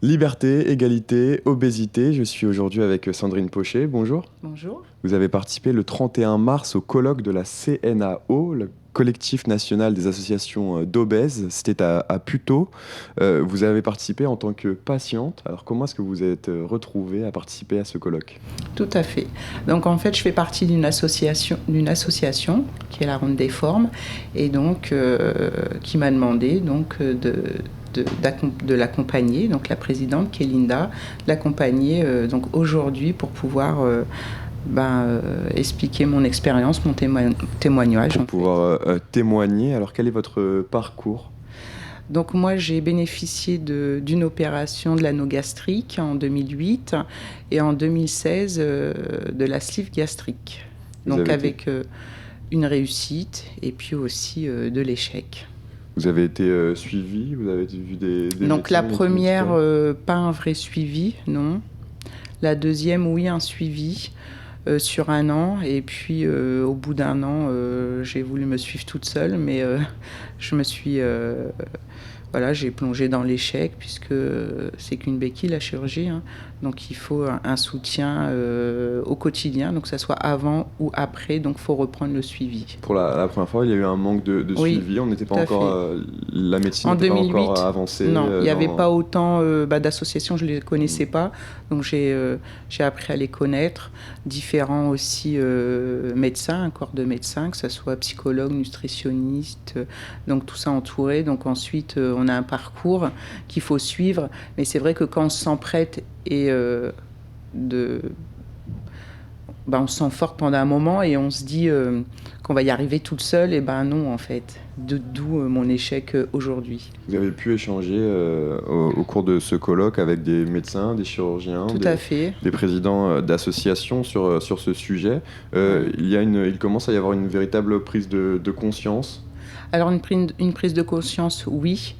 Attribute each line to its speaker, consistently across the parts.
Speaker 1: Liberté, égalité, obésité. Je suis aujourd'hui avec Sandrine Pochet. Bonjour.
Speaker 2: Bonjour.
Speaker 1: Vous avez participé le 31 mars au colloque de la CNAO, le collectif national des associations d'obèses. C'était à Puteaux. Vous avez participé en tant que patiente. Alors comment est-ce que vous êtes retrouvée à participer à ce colloque?
Speaker 2: Tout à fait. Donc en fait, je fais partie d'une association qui est la Ronde des Formes et donc qui m'a demandé de l'accompagner, donc la présidente qui est Linda, l'accompagner donc aujourd'hui pour pouvoir expliquer mon expérience, mon témoignage.
Speaker 1: Pour pouvoir témoigner. Alors quel est votre parcours?
Speaker 2: Donc moi, j'ai bénéficié d'une opération de l'anneau gastrique en 2008 et en 2016 de la sleeve gastrique. Donc avec une réussite et puis aussi de l'échec.
Speaker 1: Vous avez été suivi? Vous avez vu des
Speaker 2: Donc la première, pas un vrai suivi, non. La deuxième, oui, un suivi sur 1 an. Et puis au bout d'1 an, j'ai voulu me suivre toute seule, mais je me suis... Voilà, j'ai plongé dans l'échec puisque c'est qu'une béquille la chirurgie, hein. Donc il faut un soutien au quotidien, donc que ça soit avant ou après, donc il faut reprendre le suivi.
Speaker 1: Pour la première fois, il y a eu un manque de
Speaker 2: Oui,
Speaker 1: suivi, on n'était pas
Speaker 2: tout à
Speaker 1: encore, la médecine
Speaker 2: En
Speaker 1: n'était pas
Speaker 2: 2008,
Speaker 1: encore avancée.
Speaker 2: non, il n'y avait pas autant d'associations, je ne les connaissais pas, donc j'ai appris à les connaître. Différents aussi médecins, un corps de médecins, que ce soit psychologue, nutritionniste, donc tout ça entouré. Donc ensuite, on a un parcours qu'il faut suivre, mais c'est vrai que quand on se sent prête et on se sent forte pendant un moment et on se dit qu'on va y arriver toute seule, et ben non en fait. D'où mon échec aujourd'hui.
Speaker 1: Vous avez pu échanger au cours de ce colloque avec des médecins, des chirurgiens,
Speaker 2: Tout à fait.
Speaker 1: des présidents d'associations sur ce sujet. Il commence à y avoir une véritable prise de conscience.
Speaker 2: Alors une prise de conscience, oui.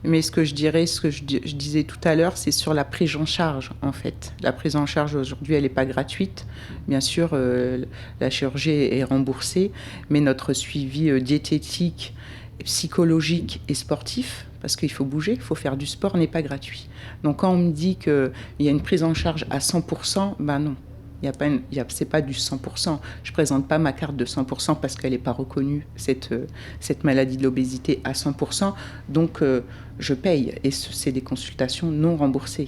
Speaker 2: Mais ce que je dirais, ce que je disais tout à l'heure, c'est sur la prise en charge, en fait. La prise en charge, aujourd'hui, elle n'est pas gratuite. Bien sûr, la chirurgie est remboursée, mais notre suivi diététique, psychologique et sportif, parce qu'il faut bouger, il faut faire du sport, n'est pas gratuit. Donc quand on me dit qu'il y a une prise en charge à 100%, ben non. C'est pas du 100%. Je ne présente pas ma carte de 100% parce qu'elle n'est pas reconnue, cette maladie de l'obésité, à 100%. Donc, je paye. Et c'est des consultations non remboursées.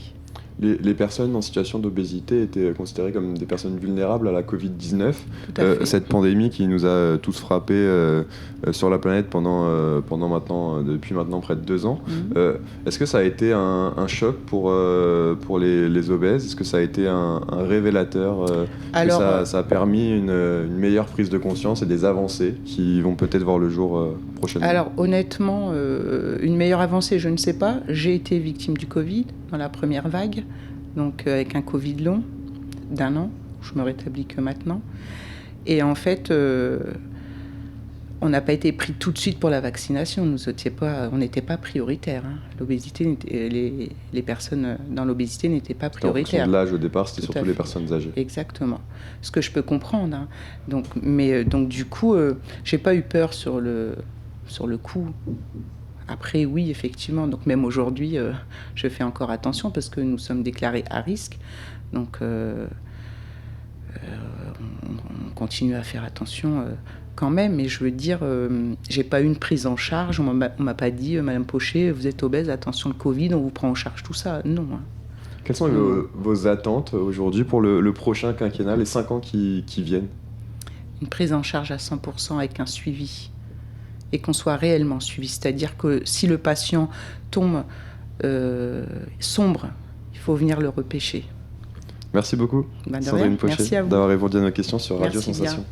Speaker 1: Les personnes en situation d'obésité étaient considérées comme des personnes vulnérables à la Covid-19. Cette pandémie qui nous a tous frappés sur la planète depuis maintenant près de 2 ans. Est-ce que ça a été un choc pour les obèses? Est-ce que ça a été un révélateur? Ça a permis une meilleure prise de conscience et des avancées qui vont peut-être voir le jour prochainement?
Speaker 2: Alors honnêtement, une meilleure avancée, je ne sais pas. J'ai été victime du Covid dans la première vague, donc avec un Covid long d'1 an. Je me rétablis que maintenant. Et en fait, on n'a pas été pris tout de suite pour la vaccination. On n'était pas prioritaire, hein. L'obésité, les personnes dans l'obésité n'étaient pas prioritaires.
Speaker 1: En fonction de l'âge au départ, c'était surtout les personnes âgées.
Speaker 2: Exactement. Ce que je peux comprendre, hein. Donc du coup, j'ai pas eu peur sur le coup. Après, oui, effectivement. Donc même aujourd'hui, je fais encore attention parce que nous sommes déclarés à risque. Donc on continue à faire attention quand même. Mais je veux dire, j'ai pas eu une prise en charge. On m'a pas dit, Madame Pochet, vous êtes obèse, attention le Covid, on vous prend en charge tout ça. Non, hein.
Speaker 1: Quelles sont vos attentes aujourd'hui pour le prochain quinquennat, les 5 ans qui viennent?
Speaker 2: Une prise en charge à 100% avec un suivi. Et qu'on soit réellement suivi. C'est-à-dire que si le patient tombe sombre, il faut venir le repêcher.
Speaker 1: Merci beaucoup, Sandrine Pochet, d'avoir répondu à nos questions sur Radio Sensation.